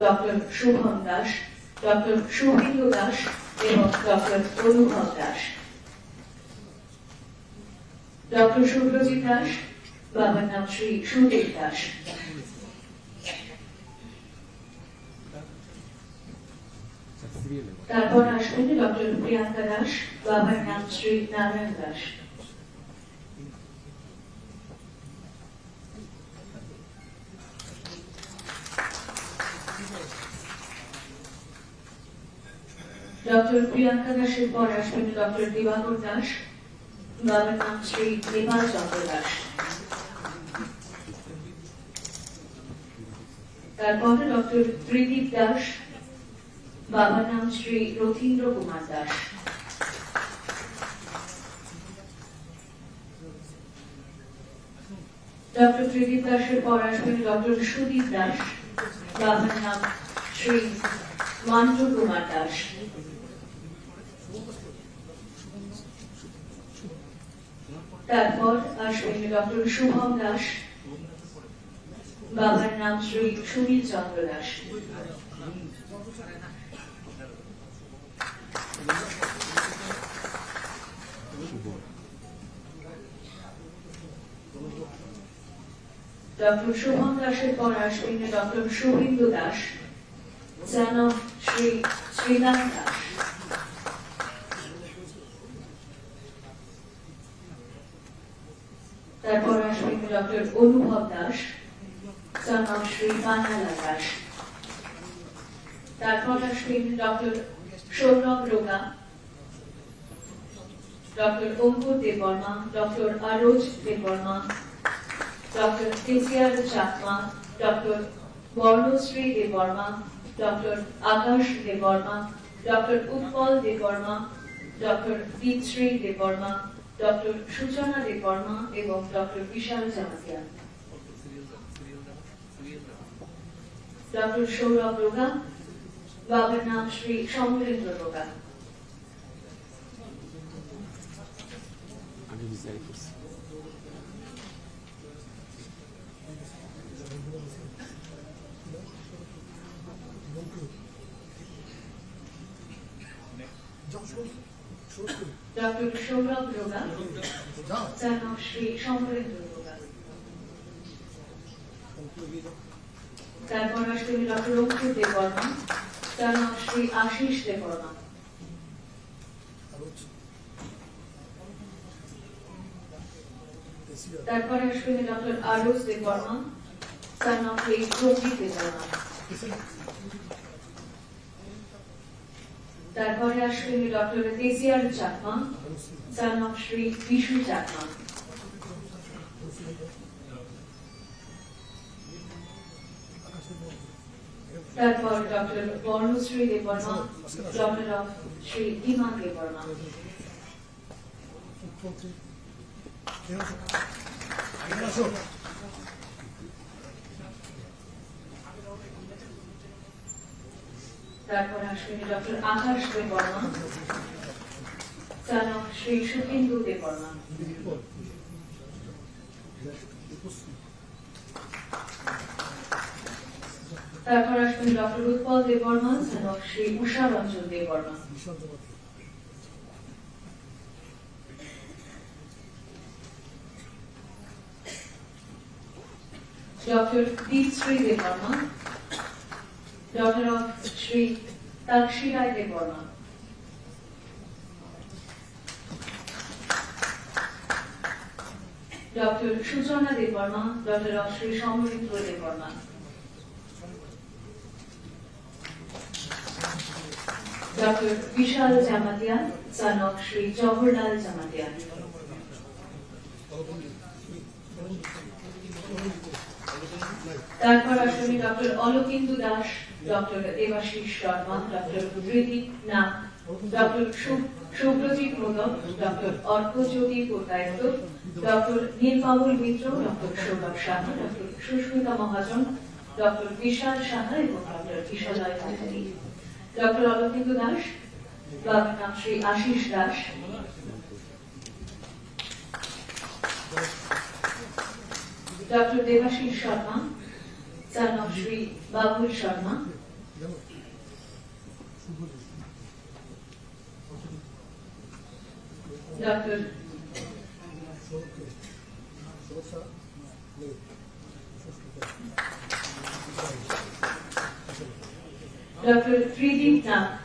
Doctor Shubham Das, doctor Suvendu Das এবং doctor অনুভব Das. Doctor Subrajit Das, বাবার নাম শ্রী সুদেব দাস। তারপর আসবেন ডক্টর প্রিয়াঙ্কা দাস, বাবার নাম শ্রী নারায়ণ দাস। ডক্টর প্রিয়াঙ্কা দাসের পর আসবেন ডক্টর দিবাকর দাস, বাবার নাম শ্রী নেপাল চন্দ্র দাস। তারপরে ডক্টর ত্রিদীপ দাস, বাবার নাম শ্রী রথীন্দ্র কুমার দাস। ডক্টর ত্রিদীপ দাসের পর আসবেন ডক্টর সুদীপ দাস, বাবার নাম শ্রী মন্টু কুমার দাস। তারপর আসবেন ডক্টর শুভম দাস, বাবার নাম শ্রী সুনীল চন্দ্র দাস। ডক্টর শুভম দাসের পর আসবেন doctor Suvendu Das, son of Shri Srinath Das. তারপর আসবেন ডক্টর অনুভব দাস, son of শ্রী কানালা দাস। তারপর আসবেন doctor Sourav Roga, doctor Ankur Debbarma, doctor Aroj Debbarma, doctor KCR Chakma, doctor Barnashree Debbarma, doctor Akash Debbarma, doctor Utpal Debbarma, doctor Dipashree Debbarma, doctor Suchana Debbarma এবং ডক্টর বিশাল জামাতিয়া। ডক্টর সৌরভ রোগা, বাবার নাম শ্রী সমরেন্দ্র রোগা। ডক্টর সৌরভ রোগা, son of শ্রী সমরেন্দ্র রোগা। তারপর আসবেন doctor Ankur Debbarma, son of Shri Ashish Debbarma. তারপর আসবেন doctor Aroj Debbarma, son of Shri Pradip Debbarma. তারপরে আসবেন doctor KCR Chakma, son of Shri Bishu Chakma. তারপর doctor Barnashree Debbarma, doctor of Shri Dhiman Debbarma. তারপর আসবেন doctor Akash Debbarma, son of Shri Shubhendu Debbarma. তারপর আসবেন doctor Utpal Debbarma, son of Shri Usha Ranjan Debbarma. Doctor Dipashree Debbarma, daughter of Sri Takshirai Deborma. Dr. Shuchana Deborma, daughter of Sri Somarendra Deborma. Dr. Vishal Jamatia, son of Sri Jawaharlal Jamatia. তারপর আসবেন doctor Alokendu Das, doctor Debashis Sharma, doctor Tridip Nag, doctor Shubhrajit Modak, doctor Arkajyoti Kotayat, doctor Nilkamal Mitra, doctor Sourav Saha, doctor Sushmita Mahajan, doctor Bishal Saha এবং doctor Bishalay Bhandari. Doctor Alokendu Das, বাবার নাম Shri Ashish Das. Doctor Debashis Sharma, son of Sri Babul Sharma, Dr. Dr. Tridip Nak,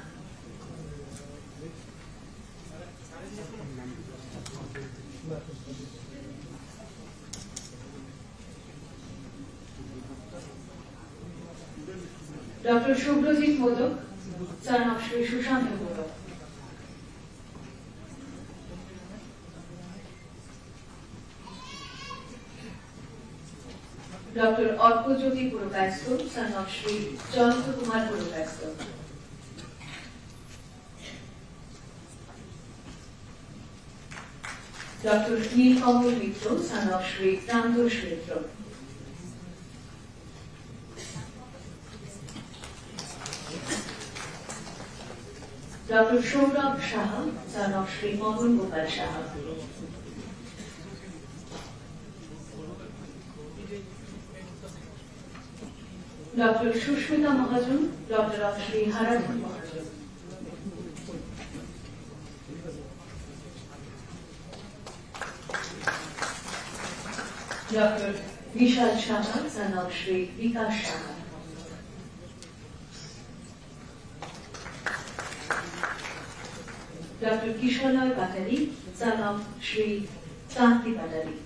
Dr. Shubrojit Modak, son of Shri Shushant Modak, Dr. Orkojyoti Purokayastho, son of Shri Jananta Kumar Purokayastho, Dr. Neelkamal Mitra, son of Shri Ramdosh Mitra, Dr. Saurabh Saha, son of Shri Mohan Gopal Saha, Dr. Shushmita Mahajan, daughter of Shri Haradhan Mahajan, Dr. Vishal Saha, son of Shri Vikas Saha, Dr. Kisholay Patali, son of Shri Kanti Patali.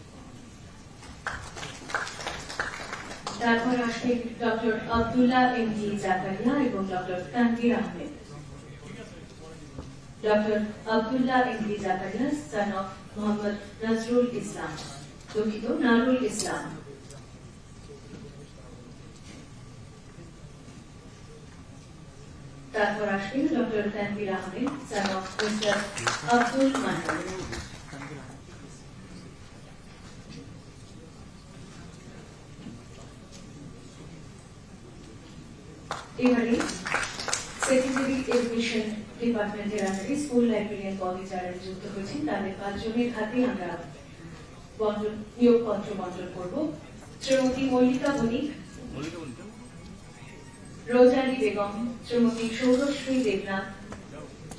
তারপর আসবে doctor Abdullah MD Zakaria এবং doctor Tanvir Ahmed. Doctor Abdullah MD Zakaria son of Mohammad Nazrul Islam, দুঃখিত নারুল ইসলাম। তারপর আসবেন doctor Tanvir Ahmed son of mister Abdul Mannan. এবারে secondary education ডিপার্টমেন্টের আন্ডারে school librarian পদে যারা নিযুক্ত হয়েছেন তাদের 5 জনের হাতে আমরা নিয়োগপত্র বন্টন করব। শ্রীমতী মল্লিকা বণিক, রোজালি বেগম, শ্রীমতী সৌরশ্রী দেবনাথ,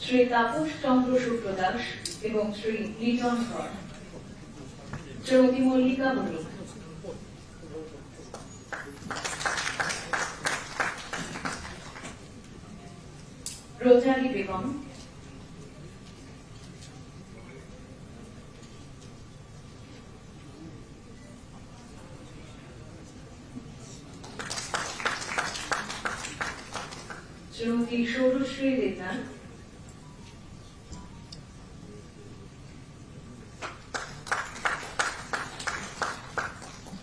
শ্রী তাপস চন্দ্র শুক্ল দাস এবং শ্রী লিটন কর। শ্রীমতী মল্লিকা বণিক, রোজালি বেগম, শ্রীমতী সৌরশ্রী দেবনাথ,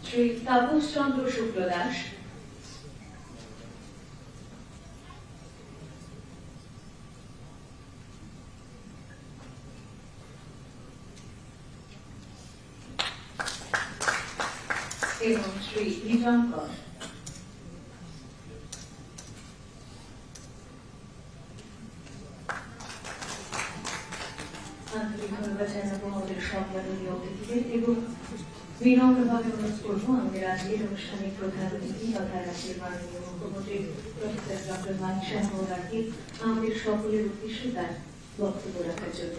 শ্রী তাপস চন্দ্র শুক্ল দাস, এবং শ্রী লিটন কর। আন্তরিক ধন্যবাদ জানাবো আমাদের সম্মাননীয় অতিথিদের এবং বিনম্রভাবে অনুরোধ করবো আমাদের আজকের অনুষ্ঠানের প্রধান অতিথি তথা রাজ্যের মাননীয় মুখ্যমন্ত্রী প্রফেসর ডক্টর মানিক মহোদয়কে আমাদের সকলের উদ্দেশ্যে তার বক্তব্য রাখার জন্য।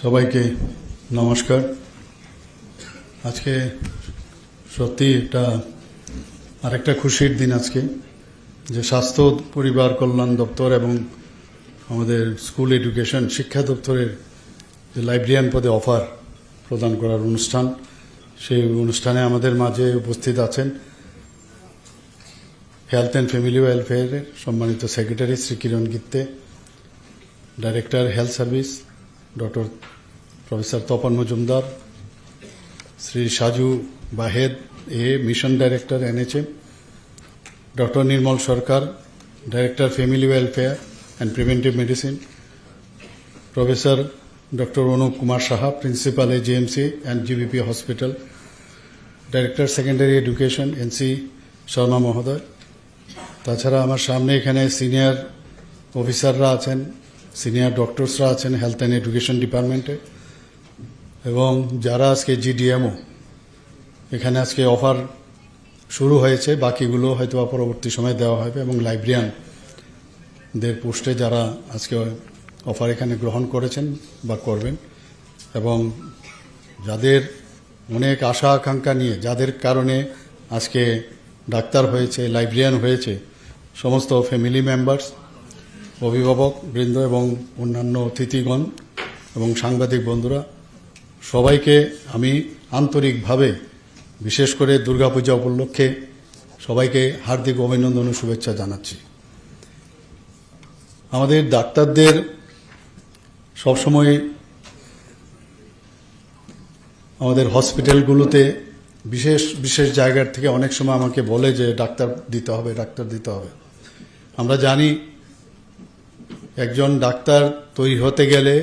সবাইকে নমস্কার। আজকে সত্যি আরেকটা খুশির দিন আজকে, যে স্বাস্থ্য পরিবার কল্যাণ দপ্তর এবং আমাদের স্কুল এডুকেশন শিক্ষা দপ্তরের যে লাইব্রেরিয়ান পদে অফার প্রদান করার অনুষ্ঠান, সেই অনুষ্ঠানে আমাদের মাঝে উপস্থিত আছেন হেলথ অ্যান্ড ফ্যামিলি ওয়েলফেয়ারের সম্মানিত secretary Shri Kiran Gitte, director health service doctor professor Tapan Majumdar, Shri Saju Bahed mission director NHM, doctor Nirmal Sarkar, director family welfare and preventive medicine, professor doctor Anup Kumar Saha, principal JMC and GBP hospital, director secondary education NC Sharma মহোদয়। তাছাড়া আমার সামনে এখানে সিনিয়র অফিসাররা আছেন, senior ডক্টরসরা আছেন হেলথ অ্যান্ড এডুকেশন ডিপার্টমেন্টে, এবং যারা আজকে জিডিএমও এখানে আজকে অফার শুরু হয়েছে, বাকিগুলো হয়তো পরবর্তী সময় দেওয়া হবে, এবং লাইব্রেরিয়ানদের পোস্টে যারা আজকে অফার এখানে গ্রহণ করেছেন বা করবেন, এবং যাদের অনেক আশা আকাঙ্ক্ষা নিয়ে যাদের কারণে আজকে ডাক্তার হয়েছে, লাইব্রেরিয়ান হয়েছে, সমস্ত ফ্যামিলি মেম্বার্স, অভিভাবক বৃন্দ এবং অন্যান্য অতিথিগণ এবং সাংবাদিক বন্ধুরা, সবাইকে আমি আন্তরিকভাবে বিশেষ করে দুর্গাপূজা উপলক্ষে সবাইকে হার্দিক অভিনন্দন ও শুভেচ্ছা জানাচ্ছি। আমাদের ডাক্তারদের সবসময় আমাদের হসপিটালগুলোতে বিশেষ বিশেষ জায়গার থেকে অনেক সময় আমাকে বলে যে ডাক্তার দিতে হবে, ডাক্তার দিতে হবে। আমরা জানি একজন ডাক্তার তৈরি হতে গেলে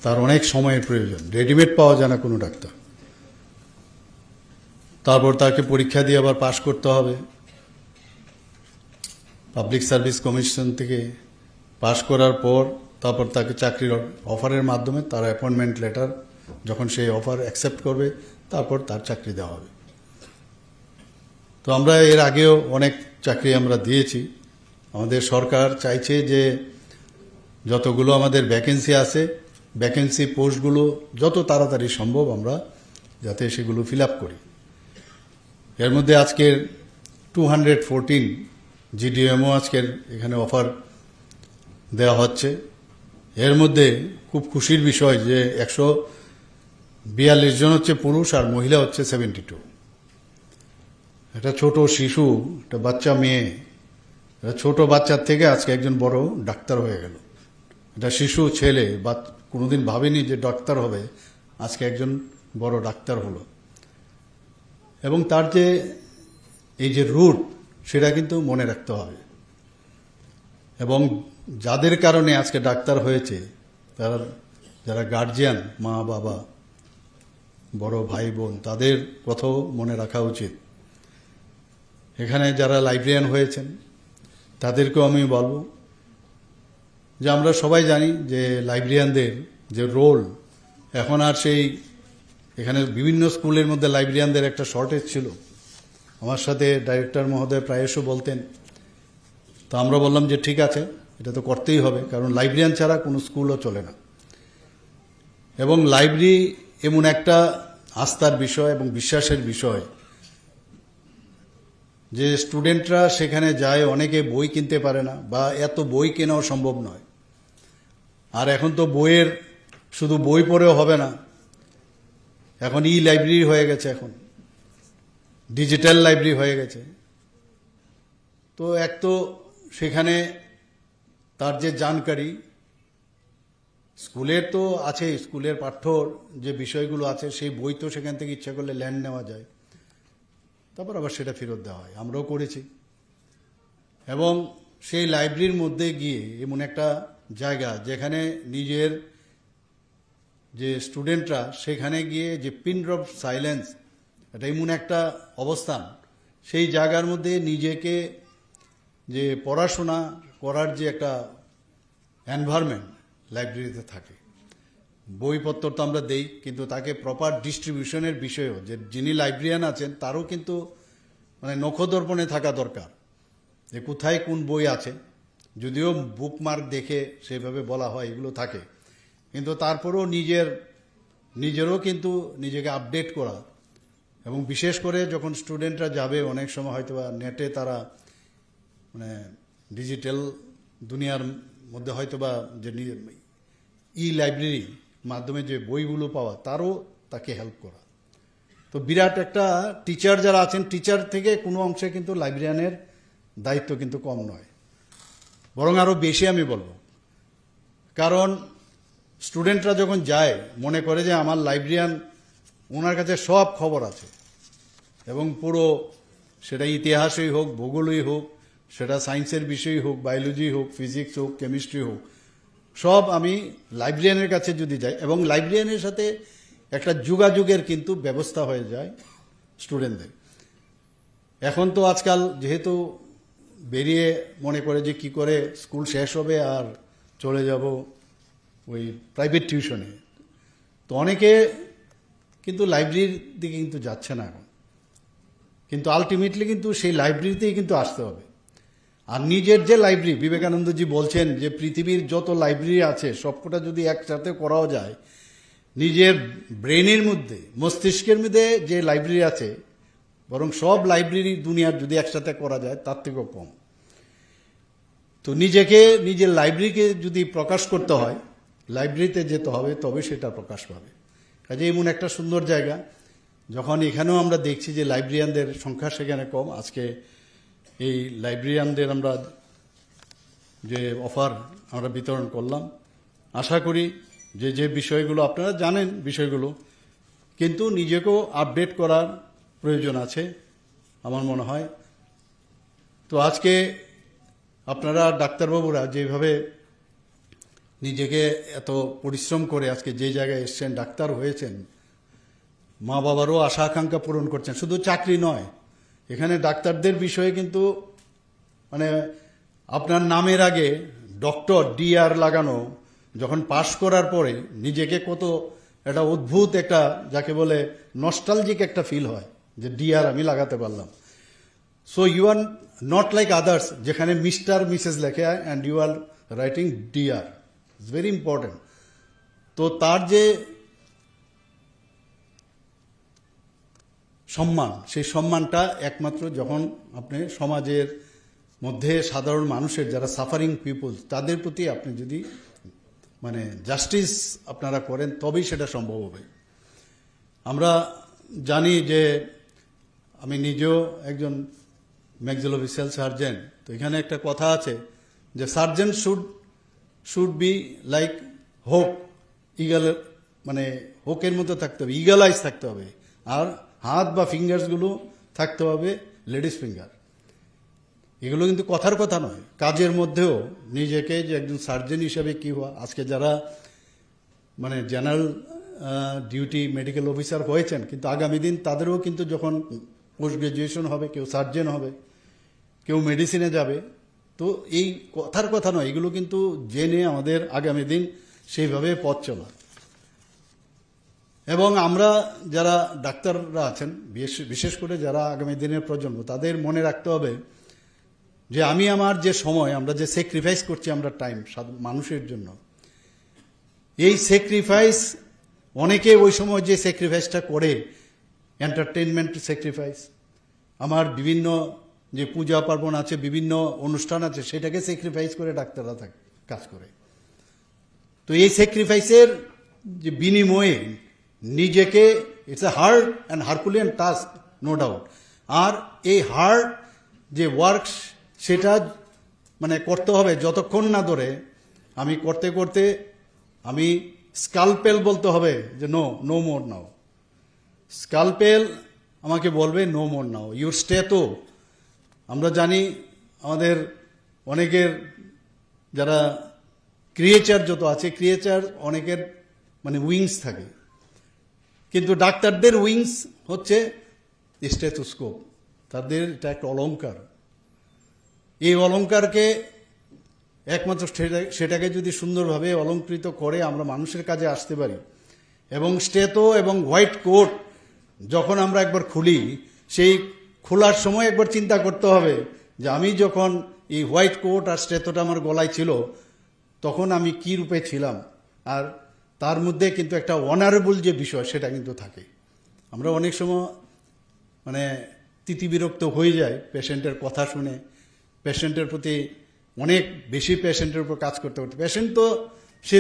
তার অনেক সময়ের প্রয়োজন, রেডিমেড পাওয়া যায় না কোনো ডাক্তার। তারপর তাকে পরীক্ষা দিয়ে আবার পাশ করতে হবে, পাবলিক সার্ভিস কমিশন থেকে পাশ করার পর তারপর তাকে চাকরির অফারের মাধ্যমে তার অ্যাপয়েন্টমেন্ট লেটার, যখন সেই অফার অ্যাকসেপ্ট করবে তারপর তার চাকরি দেওয়া হবে। তো আমরা এর আগেও অনেক চাকরি আমরা দিয়েছি। আমাদের সরকার চাইছে যে যতগুলো আমাদের ভ্যাকেন্সি আছে, ভ্যাকেন্সি পোস্টগুলো যত তাড়াতাড়ি সম্ভব আমরা যাতে সেগুলো ফিল আপ করি। এর মধ্যে আজকের 214 জিডিএমও আজকের এখানে অফার দেওয়া হচ্ছে। এর মধ্যে খুব খুশির বিষয় যে 142 জন হচ্ছে পুরুষ আর মহিলা হচ্ছে 72। একটা ছোট শিশু, একটা বাচ্চা মেয়ে, একটা ছোট বাচ্চার থেকে আজকে একজন বড় ডাক্তার হয়ে গেল। এটা শিশু ছেলে বা কোনোদিন ভাবেনি যে ডাক্তার হবে, আজকে একজন বড় ডাক্তার হলো। এবং তার যে এই যে রুট, সেটা কিন্তু মনে রাখতে হবে। এবং যাদের কারণে আজকে ডাক্তার হয়েছে, তারা যারা গার্জিয়ান, মা বাবা, বড় ভাই বোন, তাদের কথাও মনে রাখা উচিত। এখানে যারা লাইব্রেরিয়ান হয়েছেন তাদেরকেও আমি বলবো যে আমরা সবাই জানি যে লাইব্রেরিয়ানদের যে রোল, এখন আর সেই এখানে বিভিন্ন স্কুলের মধ্যে লাইব্রেরিয়ানদের একটা শর্টেজ ছিল। আমার সাথে ডাইরেক্টর মহোদয় প্রায়শ বলতেন, তো আমরা বললাম যে ঠিক আছে, এটা তো করতেই হবে, কারণ লাইব্রেরিয়ান ছাড়া কোনো স্কুলও চলে না। এবং লাইব্রেরি এমন একটা আস্থার বিষয় এবং বিশ্বাসের বিষয় যে স্টুডেন্টরা সেখানে যায়, অনেকে বই কিনতে পারে না বা এত বই কেনাও সম্ভব নয়। আর এখন তো বইয়ের শুধু বই পড়েও হবে না, এখন লাইব্রেরি হয়ে গেছে, এখন ডিজিটাল লাইব্রেরি হয়ে গেছে। তো এক তো সেখানে তার যে জানকারি, স্কুলের তো আছে, স্কুলের পাঠ্যর যে বিষয়গুলো আছে সেই বই তো সেখান থেকে ইচ্ছা করলে ল্যান্ড নেওয়া যায়, তারপর আবার সেটা ফেরত দেওয়া হয়, আমরাও করেছি। এবং সেই লাইব্রেরির মধ্যে গিয়ে এমন একটা জায়গা যেখানে নিজের যে স্টুডেন্টরা সেখানে গিয়ে যে পিন ড্রপ সাইলেন্স, এটা এমন একটা অবস্থান, সেই জায়গার মধ্যে নিজেকে যে পড়াশোনা করার যে একটা এনভায়রনমেন্ট লাইব্রেরিতে থাকে। বইপত্র তো আমরা দেই, কিন্তু তাকে প্রপার ডিস্ট্রিবিউশনের বিষয়েও যে যিনি লাইব্রেরিয়ান আছেন তারও কিন্তু মানে নখদর্পণে থাকা দরকার যে কোথায় কোন বই আছে। যদিও বুকমার্ক দেখে সেভাবে বলা হয় এগুলো থাকে, কিন্তু তারপরেও নিজেরও কিন্তু নিজেকে আপডেট করা। এবং বিশেষ করে যখন স্টুডেন্টরা যাবে, অনেক সময় হয়তো নেটে তারা মানে ডিজিটাল দুনিয়ার মধ্যে হয়তো বা যে লাইব্রেরি মাধ্যমে যে বইগুলো পাওয়া, তারও তাকে হেল্প করা। তো বিরাট একটা টিচার যারা আছেন, টিচার থেকে কোনো অংশে কিন্তু লাইব্রেরিয়ানের দায়িত্ব কিন্তু কম নয়, বরং আরও বেশি আমি বলবো। কারণ স্টুডেন্টরা যখন যায় মনে করে যে আমার লাইব্রেরিয়ান, ওনার কাছে সব খবর আছে, এবং পুরো সেটা ইতিহাসই হোক, ভূগোলই হোক, সেটা সায়েন্সের বিষয়ই হোক, বায়োলজি হোক, ফিজিক্স হোক, কেমিস্ট্রি হোক, সব আমি লাইব্রেরিয়ানের কাছে যদি যাই, এবং লাইব্রেরিয়ানের সাথে একটা যোগাযোগের কিন্তু ব্যবস্থা হয়ে যায় স্টুডেন্টদের। এখন তো আজকাল যেহেতু বেরিয়ে মনে করে যে কি করে স্কুল শেষ হবে আর চলে যাব ওই প্রাইভেট টিউশনে, তো অনেকে কিন্তু লাইব্রেরির দিকে কিন্তু যাচ্ছে না এখন, কিন্তু আলটিমেটলি কিন্তু সেই লাইব্রেরিতেই কিন্তু আসতে হবে। আর নিজের যে লাইব্রেরি, বিবেকানন্দজি বলছেন যে পৃথিবীর যত লাইব্রেরি আছে সবকটা যদি একসাথে করাও যায়, নিজের ব্রেনের মধ্যে, মস্তিষ্কের মধ্যে যে লাইব্রেরি আছে, বরং সব লাইব্রেরি দুনিয়ার যদি একসাথে করা যায় তার থেকেও কম। তো নিজের লাইব্রেরিকে যদি প্রকাশ করতে হয়, লাইব্রেরিতে যেতে হবে, তবে সেটা প্রকাশ পাবে। কাজে এমন একটা সুন্দর জায়গা, যখন এখানেও আমরা দেখছি যে লাইব্রেরিয়ানদের সংখ্যা সেখানে কম, আজকে এই লাইব্রেরিয়ানদের আমরা যে অফার আমরা বিতরণ করলাম, আশা করি যে বিষয়গুলো আপনারা জানেন বিষয়গুলো, কিন্তু নিজেকেও আপডেট করার প্রয়োজন আছে আমার মনে হয়। তো আজকে আপনারা ডাক্তারবাবুরা যেভাবে নিজেকে এত পরিশ্রম করে আজকে যে জায়গায় এসছেন, ডাক্তার হয়েছেন, মা বাবারও আশা আকাঙ্ক্ষা পূরণ করছেন, শুধু চাকরি নয়, এখানে ডাক্তারদের বিষয়ে কিন্তু মানে আপনার নামের আগে ডক্টর ডিআর লাগানো, যখন পাশ করার পরে নিজেকে কত একটা অদ্ভুত একটা, যাকে বলে নস্টালজিক একটা ফিল হয় যে ডিআর আমি লাগাতে পারলাম। So you are not like others, যেখানে মিস্টার মিসেস লেখে and you are writing DR, it's very important. তো তার যে সম্মান, সেই সম্মানটা একমাত্র যখন আপনি সমাজের মধ্যে সাধারণ মানুষের যারা সাফারিং পিপল, তাদের প্রতি আপনি যদি মানে জাস্টিস আপনারা করেন, তবেই সেটা সম্ভব হবে। আমরা জানি যে আমি নিজেও একজন ম্যাক্সিলোফেসিয়াল সার্জন, তো এখানে একটা কথা আছে যে সার্জন শুড বি লাইক হোক, ইগল, মানে হোকের মতো থাকতে হবে, ইগল আইস থাকতে হবে, আর হাত বা ফিঙ্গার্সগুলো থাকতে হবে লেডিস ফিঙ্গার। এগুলো কিন্তু কথার কথা নয়, কাজের মধ্যেও নিজেকে যে একজন সার্জন হিসেবে কি হওয়া। আজকে যারা মানে জেনারেল ডিউটি মেডিকেল অফিসার হয়েছেন, কিন্তু আগামী দিন তাদেরও কিন্তু যখন পোস্ট গ্রাজুয়েশন হবে, কেউ সার্জন হবে, কেউ মেডিসিনে যাবে। তো এই কথার কথা নয়, এগুলো কিন্তু জেনে আমাদের আগামী দিন সেইভাবে পথ চলা। এবং আমরা যারা ডাক্তাররা আছেন, বিশেষ করে যারা আগামী দিনের প্রজন্ম, তাদের মনে রাখতে হবে যে আমি আমার যে সময়, আমরা যে স্যাক্রিফাইস করছি আমরা টাইম মানুষের জন্য, এই স্যাক্রিফাইস অনেকে ওই সময় যে স্যাক্রিফাইসটা করে, এন্টারটেনমেন্ট স্যাক্রিফাইস, আমার বিভিন্ন যে পূজা পার্বণ আছে, বিভিন্ন অনুষ্ঠান আছে, সেটাকে স্যাক্রিফাইস করে ডাক্তাররা কাজ করে। তো এই স্যাক্রিফাইসের যে বিনিময়ে নিজেকে, it's a hard and herculean task, no doubt. আর এই হার্ড যে ওয়ার্ক, সেটা মানে করতে হবে যতক্ষণ না ধরে আমি করতে করতে আমি স্কালপেল বলতে হবে যে নো মোর নাও। স্কালপেল আমাকে বলবে no more now, your stay. তো আমরা জানি আমাদের অনেকের যারা ক্রিয়েচার যত আছে, ক্রিয়েচার অনেকের মানে উইংস থাকে, কিন্তু ডাক্তারদের উইংস হচ্ছে স্টেথোস্কোপ। তাদের এটা একটা অলংকার। এই অলংকারকে একমাত্র সেটাকে যদি সুন্দরভাবে অলঙ্কৃত করে আমরা মানুষের কাজে আসতে পারি, এবং স্টেথো এবং হোয়াইট কোট যখন আমরা একবার খুলি, সেই খোলার সময় একবার চিন্তা করতে হবে যে আমি যখন এই হোয়াইট কোট আর স্টেথোটা আমার গলায় ছিল, তখন আমি কি রূপে ছিলাম। আর তার মধ্যে কিন্তু একটা অনারেবল যে বিষয়, সেটা কিন্তু থাকে। আমরা অনেক সময় মানে তিতিবিরক্ত হয়ে যায় পেশেন্টের কথা শুনে, পেশেন্টের প্রতি অনেক বেশি পেশেন্টের উপর কাজ করতে করতে। পেশেন্ট তো সে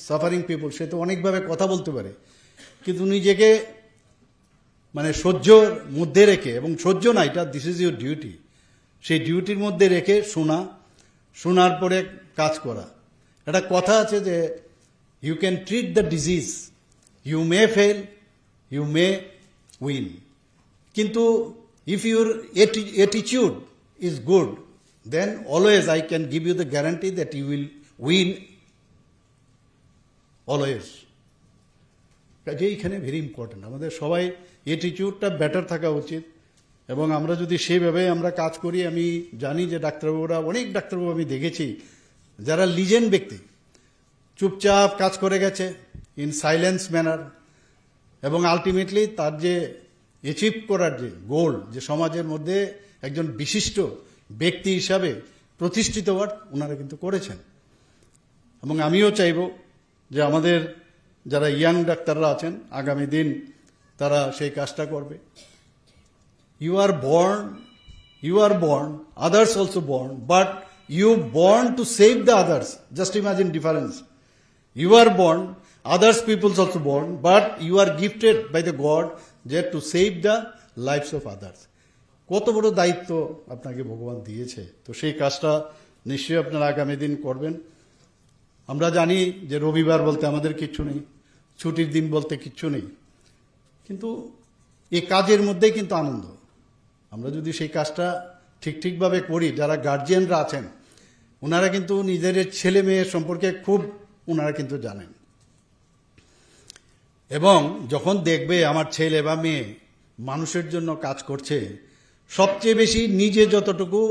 সাফারিং পিপল, সে তো অনেকভাবে কথা বলতে পারে, কিন্তু নিজেকে মানে সহ্যর মধ্যে রেখে, এবং সহ্য না, এটা দিস ইজ ইউর ডিউটি, সেই ডিউটির মধ্যে রেখে শোনার পরে কাজ করা। একটা কথা আছে যে you can treat the disease, you may fail, you may win, কিন্তু if your attitude is good, then always I can give you the guarantee that you will win always. কাজে এইখানে ভেরি ইম্পর্টেন্ট, আমাদের সবাই অ্যাটিটিউডটা better থাকা উচিত। এবং আমরা যদি সেইভাবে আমরা কাজ করি, আমি জানি যে ডাক্তারবাবুরা, অনেক ডাক্তারবাবু আমি দেখেছি যারা লিজেন্ড ব্যক্তি, চুপচাপ কাজ করে গেছে, ইন সাইলেন্স ম্যানার, এবং আলটিমেটলি তার যে অ্যাচিভ করার যে গোল, যে সমাজের মধ্যে একজন বিশিষ্ট ব্যক্তি হিসাবে প্রতিষ্ঠিত হওয়ার ওনারা কিন্তু করেছেন। এবং আমিও চাইব যে আমাদের যারা ইয়াং ডাক্তাররা আছেন আগামী দিন তারা সেই কাজটা করবে। You are born, others also born, but you born to save the others. Just imagine difference. You are born, others peoples also born, but you are gifted by the God that to save the lives of others. কত বড় দায়িত্ব আপনাকে ভগবান দিয়েছে, তো সেই কাজটা নিশ্চয়ই আপনারা আগামী দিন করবেন। আমরা জানি যে রবিবার বলতে আমাদের কিচ্ছু নেই, ছুটির দিন বলতে কিচ্ছু নেই, কিন্তু এই কাজের মধ্যেই কিন্তু আনন্দ। আমরা যদি সেই কাজটা ঠিকভাবে করি, যারা গার্জিয়ানরা আছেন ওনারা কিন্তু নিজের ছেলে মেয়ে সম্পর্কে খুব ওনারা কিন্তু জানেন, এবং যখন দেখবে আমার ছেলে বা মেয়ে মানুষের জন্য কাজ করছে, সবচেয়ে বেশি নিজে যতটুকু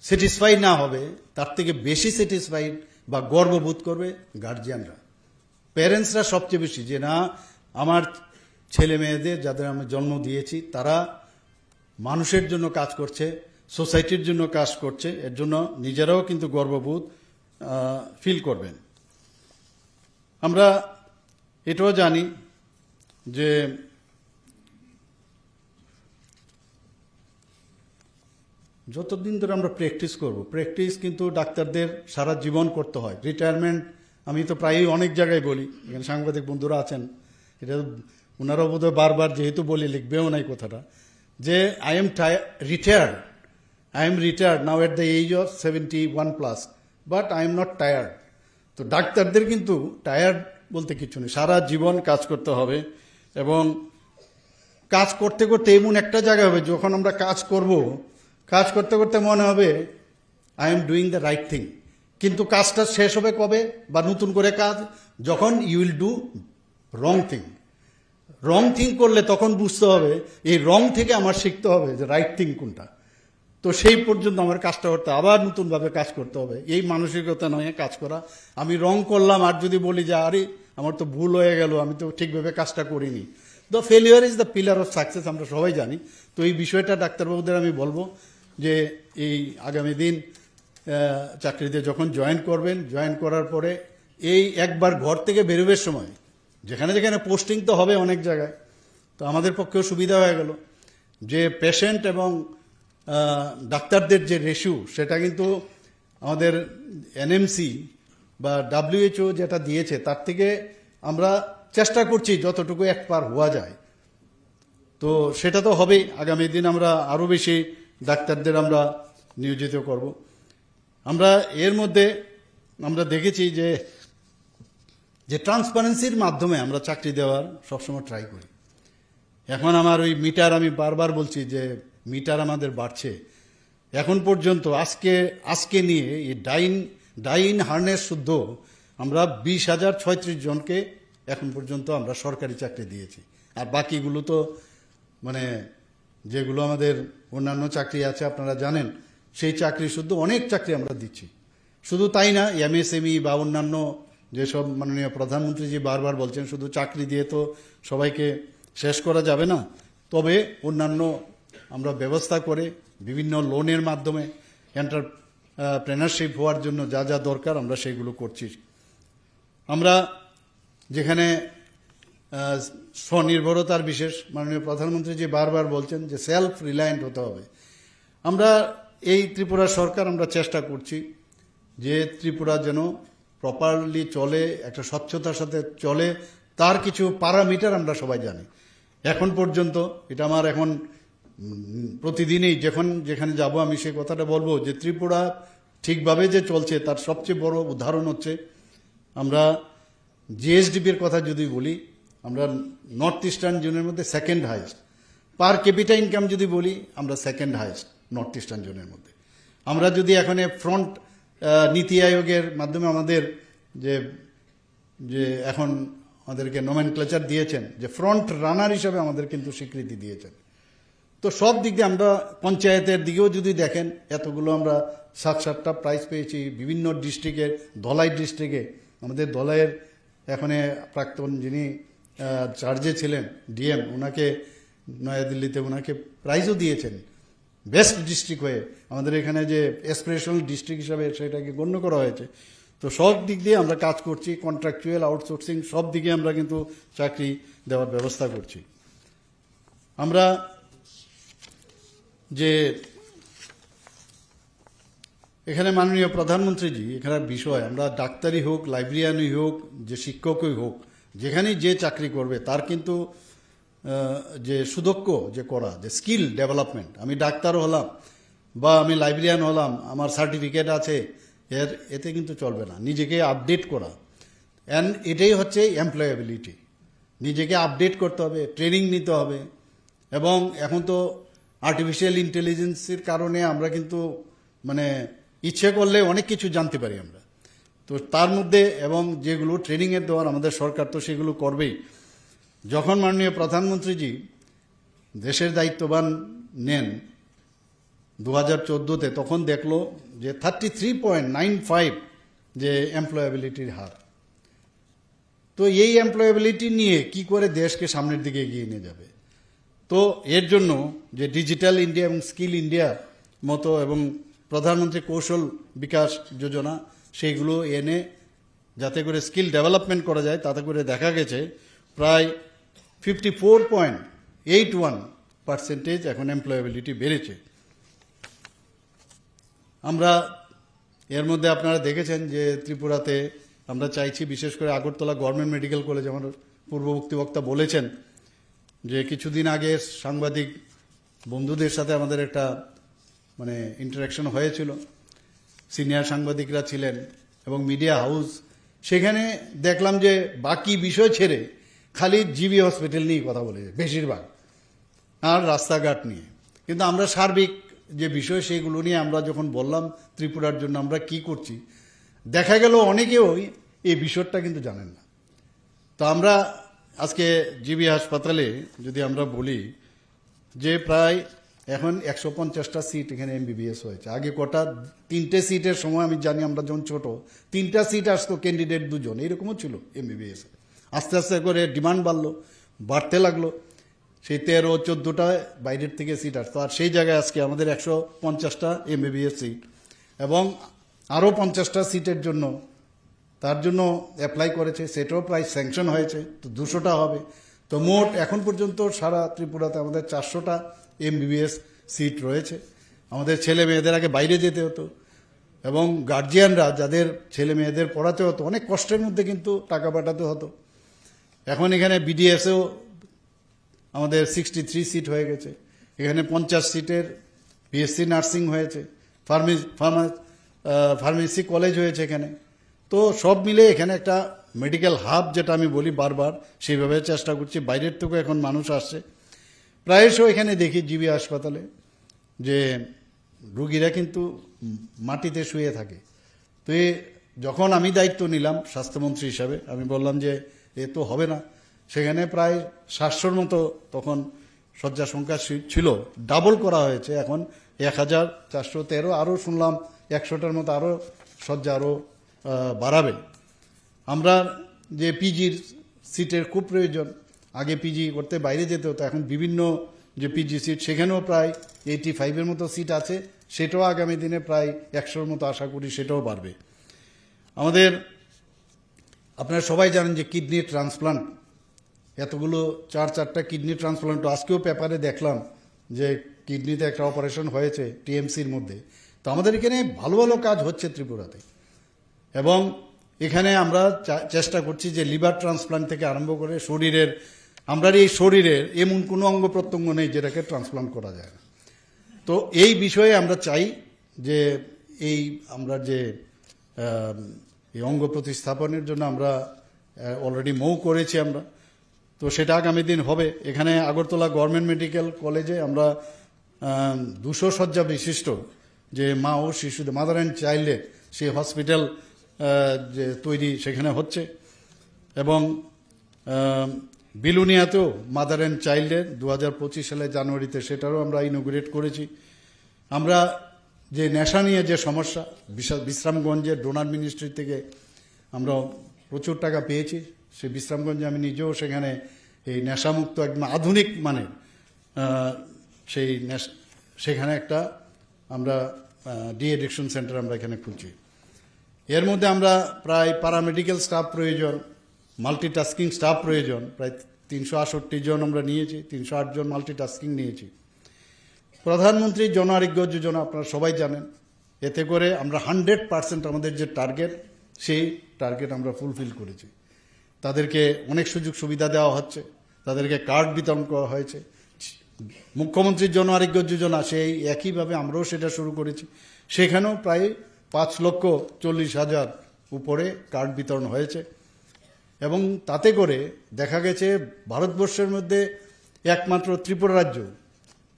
স্যাটিসফাই না হবে তার থেকে বেশি স্যাটিসফাইড বা গর্ববোধ করবে গার্জিয়ানরা, প্যারেন্টসরা সবচেয়ে বেশি, যে না আমার ছেলে মেয়েদের যাদের আমি জন্ম দিয়েছি তারা মানুষের জন্য কাজ করছে, সোসাইটির জন্য কাজ করছে, এর জন্য নিজেরাও কিন্তু গর্ববোধ ফিল করবেন। আমরা এটাও জানি যে যতদিন ধরে আমরা প্র্যাকটিস করব, প্র্যাকটিস কিন্তু ডাক্তারদের সারা জীবন করতে হয়। রিটায়ারমেন্ট আমি তো প্রায়ই অনেক জায়গায় বলি, এখানে সাংবাদিক বন্ধুরা আছেন, এটা ওনারাও বোধহয় বারবার যেহেতু বলি লিখবেও নাই কথাটা, যে I am retired now at the age of 71+, but I am not tired. তো ডাক্তারদের কিন্তু টায়ার্ড বলতে কিছু নেই, সারা জীবন কাজ করতে হবে, এবং কাজ করতে করতে এমন একটা জায়গা হবে যখন আমরা কাজ করব, কাজ করতে করতে মনে হবে I am doing the right thing, কিন্তু কাজটা শেষ হবে কবে, বা নতুন করে কাজ যখন you will do wrong thing করলে তখন বুঝতে হবে এই রং থেকে আমার শিখতে হবে যে রাইট থিং কোনটা। তো সেই পর্যন্ত আমার কাজটা করতে আবার নতুনভাবে কাজ করতে হবে, এই মানসিকতা নয় কাজ করা। আমি রং করলাম আর যদি বলি যে আরে আমার তো ভুল হয়ে গেল, আমি তো ঠিকভাবে কাজটা করিনি, the failure is the pillar of success, আমরা সবাই জানি। তো এই বিষয়টা ডাক্তারবাবুদের আমি বলবো যে এই আগামী দিন চাকরিতে যখন জয়েন করবেন, জয়েন করার পরে এই একবার ঘর থেকে বেরোবার সময় যেখানে যেখানে পোস্টিং তো হবে অনেক জায়গায়, তো আমাদের পক্ষেও সুবিধা হয়ে গেল যে পেশেন্ট এবং ডাক্তারদের যে রেশিও সেটা কিন্তু আমাদের এনএমসি বা WHO যেটা দিয়েছে তার থেকে আমরা চেষ্টা করছি যতটুকু এক পার হওয়া যায়। তো সেটা তো হবেই, আগামী দিন আমরা আরও বেশি ডাক্তারদের আমরা নিয়োজিত করব। আমরা এর মধ্যে আমরা দেখেছি যে ট্রান্সপারেন্সির মাধ্যমে আমরা চাকরি দেওয়ার সবসময় ট্রাই করি। এখন আমার ওই মিটার, আমি বারবার বলছি যে মিটার আমাদের বাড়ছে। এখন পর্যন্ত আজকে নিয়ে এই ডাইন হার্নেস শুদ্ধ আমরা 20,036 জনকে এখন পর্যন্ত আমরা সরকারি চাকরি দিয়েছি, আর বাকিগুলো তো মানে যেগুলো আমাদের অন্যান্য চাকরি আছে আপনারা জানেন, সেই চাকরি শুদ্ধ অনেক চাকরি আমরা দিচ্ছি। শুধু তাই না, MSME বা অন্যান্য যেসব মাননীয় প্রধানমন্ত্রীজি বারবার বলছেন শুধু চাকরি দিয়ে তো সবাইকে শেষ করা যাবে না, তবে অন্যান্য আমরা ব্যবস্থা করে বিভিন্ন লোনের মাধ্যমে এন্টারপ্রেনারশিপ হওয়ার জন্য যা যা দরকার আমরা সেগুলো করছি। আমরা যেখানে স্বনির্ভরতার বিশেষ মাননীয় প্রধানমন্ত্রী যে বারবার বলছেন যে সেলফ রিলায়েন্ট হতে হবে, আমরা এই ত্রিপুরা সরকার আমরা চেষ্টা করছি যে ত্রিপুরা যেন প্রপারলি চলে, একটা স্বচ্ছতার সাথে চলে, তার কিছু প্যারামিটার আমরা সবাই জানি। এখন পর্যন্ত এটা আমার এখন প্রতিদিনই যেখানে যাব আমি সেই কথাটা বলবো যে ত্রিপুরা ঠিকভাবে যে চলছে তার সবচেয়ে বড় উদাহরণ হচ্ছে আমরা জিএসডিপির কথা যদি বলি, আমরা নর্থ ইস্টার্ন জোনের মধ্যে সেকেন্ড হাইয়েস্ট, পার ক্যাপিটা ইনকাম যদি বলি আমরা সেকেন্ড হাইয়েস্ট নর্থ ইস্টার্ন জোনের মধ্যে। আমরা যদি এখন ফ্রন্ট নীতি আয়োগের মাধ্যমে আমাদের যে এখন আমাদেরকে নোমেনক্লেচার দিয়েছেন যে ফ্রন্ট রানার হিসাবে আমাদের কিন্তু স্বীকৃতি দিয়েছেন। তো সব দিক দিয়ে আমরা পঞ্চায়েতের দিকেও যদি দেখেন এতগুলো আমরা 7-8টা প্রাইজ পেয়েছি বিভিন্ন ডিস্ট্রিক্টের। ধলাই ডিস্ট্রিক্টে আমাদের ধলাইয়ের এখন প্রাক্তন যিনি চার্জে ছিলেন ডিএম, ওনাকে নয়াদিল্লিতে ওনাকে প্রাইজও দিয়েছেন বেস্ট ডিস্ট্রিক্ট হয়ে। আমাদের এখানে যে অ্যাসপিরেশনাল ডিস্ট্রিক্ট হিসাবে সেটাকে গণ্য করা হয়েছে। তো সব দিক দিয়ে আমরা কাজ করছি, কন্ট্রাকচুয়াল, আউটসোর্সিং, সব দিকে আমরা কিন্তু চাকরি দেওয়ার ব্যবস্থা করছি। আমরা যে এখানে মাননীয় প্রধানমন্ত্রীজি এখানে বিষয়, আমরা ডাক্তারই হোক, লাইব্রেরিয়ানই হোক, যে শিক্ষকই হোক, যেখানেই যে চাকরি করবে তার কিন্তু যে সুদক্ষ যে করা, যে স্কিল ডেভেলপমেন্ট, আমি ডাক্তার হলাম বা আমি লাইব্রেরিয়ান হলাম, আমার সার্টিফিকেট আছে, এতে কিন্তু চলবে না। নিজেকে আপডেট করা, অ্যান্ড এটাই হচ্ছে এমপ্লয়েবিলিটি। নিজেকে আপডেট করতে হবে, ট্রেনিং নিতে হবে। এবং এখন তো আর্টিফিশিয়াল ইন্টেলিজেন্সের কারণে আমরা কিন্তু মানে ইচ্ছে করলে অনেক কিছু জানতে পারি আমরা। তো তার মধ্যে এবং যেগুলো ট্রেনিংয়ের দেওয়ার আমাদের সরকার তো সেগুলো করবেই। যখন মাননীয় প্রধানমন্ত্রীজি দেশের দায়িত্ববান নেন 2014-তে, তখন দেখলো যে 33.95 যে এমপ্লয়াবিলিটির হার। তো এই এমপ্লয়াবিলিটি নিয়ে কি করে দেশকে সামনের দিকে এগিয়ে নিয়ে যাবে? তো এর জন্য যে ডিজিটাল ইন্ডিয়া এবং স্কিল ইন্ডিয়া মতো এবং প্রধানমন্ত্রী কৌশল বিকাশ যোজনা, সেইগুলো এনে যাতে করে স্কিল ডেভেলপমেন্ট করা যায়, তাতে করে দেখা গেছে প্রায় 54.81% এখন এমপ্লয়াবিলিটি বেড়েছে। আমরা এর মধ্যে আপনারা দেখেছেন যে ত্রিপুরাতে আমরা চাইছি, বিশেষ করে আগরতলা গভর্নমেন্ট মেডিকেল কলেজ, আমার পূর্ববর্তী বক্তা বলেছেন যে কিছুদিন আগে সাংবাদিক বন্ধুদের সাথে আমাদের একটা মানে ইন্টারাকশন হয়েছিল, সিনিয়র সাংবাদিকরা ছিলেন এবং মিডিয়া হাউস। সেখানে দেখলাম যে বাকি বিষয় ছেড়ে খালি জিবি হসপিটাল নিয়ে কথা বলেছে বেশিরভাগ, আর রাস্তাঘাট নিয়ে। কিন্তু আমরা সার্বিক যে বিষয় সেগুলো নিয়ে আমরা যখন বললাম ত্রিপুরার জন্য আমরা কি করছি, দেখা গেল অনেকেও এই বিষয়টা কিন্তু জানেন না। তো আমরা আজকে জিবি হাসপাতালে যদি আমরা বলি যে প্রায় এখন 150টা সিট এখানে এমবিবিএস হয়েছে। আগে কটা 3টে সিটের সময় আমি জানি, আমরা যখন ছোট 3টা সিট আসতো, ক্যান্ডিডেট 2জন, এরকমও ছিল এমবিবিএস। আস্তে আস্তে করে ডিমান্ড বাড়তে লাগলো, সেই 13-14টা বাইরের থেকে সিট আসতো। আর সেই জায়গায় আজকে আমাদের 150টা এমবিবিএস সিট এবং আরও 50টা সিটের জন্য তার জন্য অ্যাপ্লাই করেছে, সেটাও প্রায় স্যাংশন হয়েছে। তো 200টা হবে। তো মোট এখন পর্যন্ত সারা ত্রিপুরাতে আমাদের 400টা এমবিবিএস সিট রয়েছে। আমাদের ছেলে মেয়েদের আগে বাইরে যেতে হতো এবং গার্জিয়ানরা যাদের ছেলে মেয়েদের পড়াতে হতো অনেক কষ্টের মধ্যে কিন্তু টাকা পাঠাতে হতো। এখন এখানে বিডিএসেও আমাদের 63 সিট হয়ে গেছে। এখানে 50 সিটের বিএসসি নার্সিং হয়েছে, ফার্মেসি কলেজ হয়েছে এখানে। তো সব মিলে এখানে একটা মেডিকেল হাব, যেটা আমি বলি বারবার, সেইভাবে চেষ্টা করছি। বাইরের থেকেও এখন মানুষ আসছে। প্রায়শই এখানে দেখি জিবি হাসপাতালে যে রুগীরা কিন্তু মাটিতে শুয়ে থাকে। তো যখন আমি দায়িত্ব নিলাম স্বাস্থ্যমন্ত্রী হিসাবে, আমি বললাম যে এ তো হবে না। সেখানে প্রায় 700-র মতো তখন শয্যা সংখ্যা ছিল, ডাবল করা হয়েছে, এখন 1413। আরও শুনলাম 100টার মতো আরও শয্যা আরও বাড়াবে। আমরা যে পিজির সিটের খুব প্রয়োজন, আগে পিজি করতে বাইরে যেতে হতো, এখন বিভিন্ন যে পিজি সিট সেখানেও প্রায় 85-এর মতো সিট আছে, সেটাও আগামী দিনে প্রায় 100-র মতো আশা করি সেটাও বাড়বে। আমাদের আপনারা সবাই জানেন যে কিডনি ট্রান্সপ্লান্ট, এতগুলো 4টা কিডনি ট্রান্সপ্লান্ট, আজকেও পেপারে দেখলাম যে কিডনিতে একটা অপারেশন হয়েছে টিএমসির মধ্যে। তো আমাদের এখানে ভালো ভালো কাজ হচ্ছে ত্রিপুরাতে। এবং এখানে আমরা চেষ্টা করছি যে লিভার ট্রান্সপ্লান্ট থেকে আরম্ভ করে শরীরের, আমরা এই শরীরের এমন কোনো অঙ্গ প্রত্যঙ্গ নেই যেটাকে ট্রান্সপ্লান্ট করা যায় না। তো এই বিষয়ে আমরা চাই যে এই আমরা যে এই অঙ্গ প্রতিস্থাপনের জন্য আমরা অলরেডি মৌ করেছি আমরা, তো সেটা আগামী দিন হবে। এখানে আগরতলা গভর্নমেন্ট মেডিকেল কলেজে আমরা 200 শয্যা বিশিষ্ট যে মা ও শিশুদের, মাদার অ্যান্ড চাইল্ডের সেই হসপিটাল যে তৈরি সেখানে হচ্ছে। এবং বিলুনিয়াতেও মাদার অ্যান্ড চাইল্ডের 2025 সালে জানুয়ারিতে সেটারও আমরা ইনোগ্রেট করেছি। আমরা যে নেশা নিয়ে যে সমস্যা, বিশ্রামগঞ্জের ডোনার মিনিস্ট্রি থেকে আমরা প্রচুর টাকা পেয়েছি সে বিশ্রামগঞ্জে আমি নিজেও সেখানে এই নেশামুক্ত একদম আধুনিক মানের সেই সেখানে একটা আমরা ডি এডিকশন সেন্টার আমরা এখানে খুলছি। এর মধ্যে আমরা প্রায় প্যারামেডিক্যাল স্টাফ প্রয়োজন, মাল্টিটাস্কিং স্টাফ প্রয়োজন, প্রায় 368 জন আমরা নিয়েছি, 308 জন মাল্টিটাস্কিং নিয়েছি। প্রধানমন্ত্রী জন আরোগ্য যোজনা আপনারা সবাই জানেন, এতে করে আমরা 100% আমাদের যে টার্গেট সেই টার্গেট আমরা ফুলফিল করেছি। তাদেরকে অনেক সুযোগ সুবিধা দেওয়া হচ্ছে, তাদেরকে কার্ড বিতরণ করা হয়েছে। মুখ্যমন্ত্রীর জন আরোগ্য যোজনা সেই একইভাবে আমরাও সেটা শুরু করেছি, সেখানেও প্রায় 5,40,000 উপরে কার্ড বিতরণ হয়েছে। এবং তাতে করে দেখা গেছে ভারতবর্ষের মধ্যে একমাত্র ত্রিপুরা রাজ্য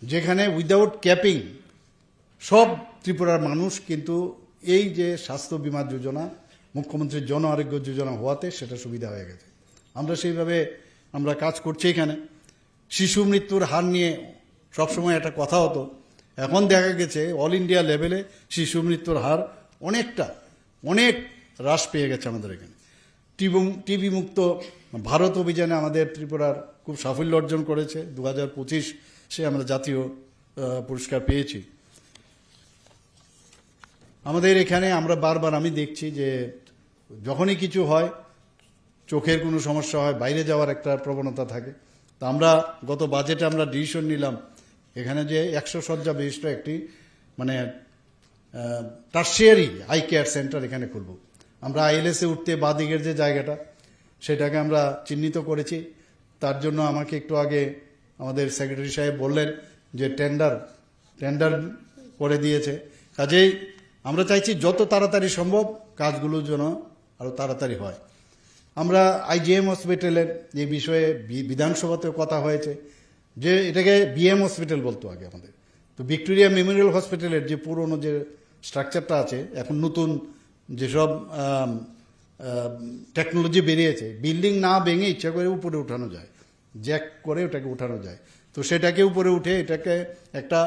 যেখানে উইদাউট ক্যাপিং সব ত্রিপুরার মানুষ কিন্তু এই যে স্বাস্থ্য বীমা যোজনা, মুখ্যমন্ত্রীর জন আরোগ্য যোজনা হওয়াতে সেটা সুবিধা হয়ে গেছে। আমরা সেইভাবে আমরা কাজ করছি। এখানে শিশু মৃত্যুর হার নিয়ে সবসময় একটা কথা হতো, এখন দেখা গেছে অল ইন্ডিয়া লেভেলে শিশু মৃত্যুর হার অনেক হ্রাস পেয়ে গেছে আমাদের এখানে। টিবি মুক্ত ভারত অভিযানে আমাদের ত্রিপুরার খুব সাফল্য অর্জন করেছে। 2025 আমরা জাতীয় পুরস্কার পেয়েছি। আমাদের এখানে আমরা বারবার আমি দেখছি যে যখনই কিছু হয়, চোখের কোনো সমস্যা হয়, বাইরে যাওয়ার একটা প্রবণতা থাকে। তা আমরা গত বাজেটে আমরা ডিসিশন নিলাম এখানে যে 100 শয্যা বিশিষ্ট একটি মানে টার্সিয়ারি আই কেয়ার সেন্টার এখানে খুলব। আমরা আইএলএসে উঠতে বাদিকের যে জায়গাটা সেটাকে আমরা চিহ্নিত করেছি। তার জন্য আমাকে একটু আগে আমাদের সেক্রেটারি সাহেব বললেন যে টেন্ডার করে দিয়েছে। কাজেই আমরা চাইছি যত তাড়াতাড়ি সম্ভব কাজগুলো যেন আরও তাড়াতাড়ি হয়। আমরা আইজিএম হসপিটালের এই বিষয়ে বিধানসভাতেও কথা হয়েছে যে এটাকে বিএম হসপিটাল বলতো আগে আমাদের। তো ভিক্টোরিয়া মেমোরিয়াল হসপিটালের যে পুরনো যে স্ট্রাকচারটা আছে, এখন নতুন যেসব টেকনোলজি বেরিয়েছে, বিল্ডিং না ভেঙে ইচ্ছা করে উপরে উঠানো যায়, জ্যাক করে ওটাকে উঠানো যায়। তো সেটাকে উপরে উঠে এটাকে একটা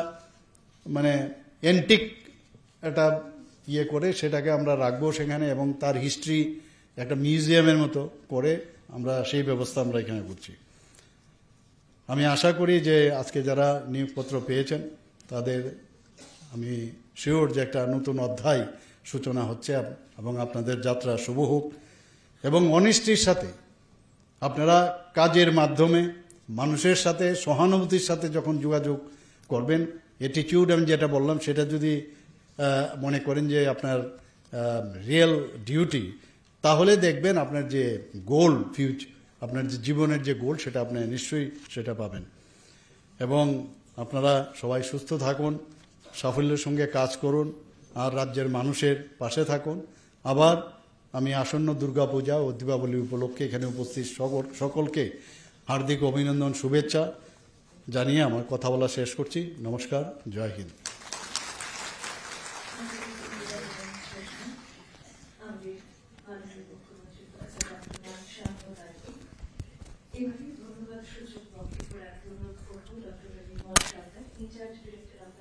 মানে অ্যান্টিক একটা ইয়ে করে সেটাকে আমরা রাখবো সেখানে, এবং তার হিস্ট্রি একটা মিউজিয়ামের মতো করে আমরা সেই ব্যবস্থা আমরা এখানে করছি। আমি আশা করি যে আজকে যারা নিয়োগপত্র পেয়েছেন তাদের আমি শিওর যে একটা নতুন অধ্যায় সূচনা হচ্ছে এবং আপনাদের যাত্রা শুভ হোক। এবং অনিষ্টির সাথে আপনারা কাজের মাধ্যমে মানুষের সাথে সহানুভূতির সাথে যখন যোগাযোগ করবেন, অ্যাটিটিউড আমি যেটা বললাম সেটা যদি মনে করেন যে আপনার রিয়েল ডিউটি, তাহলে দেখবেন আপনার যে গোল আপনার যে জীবনের যে গোল সেটা আপনি নিশ্চয়ই সেটা পাবেন। এবং আপনারা সবাই সুস্থ থাকুন, সাফল্যের সঙ্গে কাজ করুন, আর রাজ্যের মানুষের পাশে থাকুন। আবার আমি আসন্ন দুর্গাপূজা ও দীপাবলি উপলক্ষে এখানে উপস্থিত সকলকে হার্দিক অভিনন্দন, শুভেচ্ছা জানিয়ে আমার কথা বলা শেষ করছি। নমস্কার, জয় হিন্দ। ধন্যবাদ সূচক বক্তব্য অনুরোধ করব ডক্টর ইনচার্জ ডিরেক্টর অফ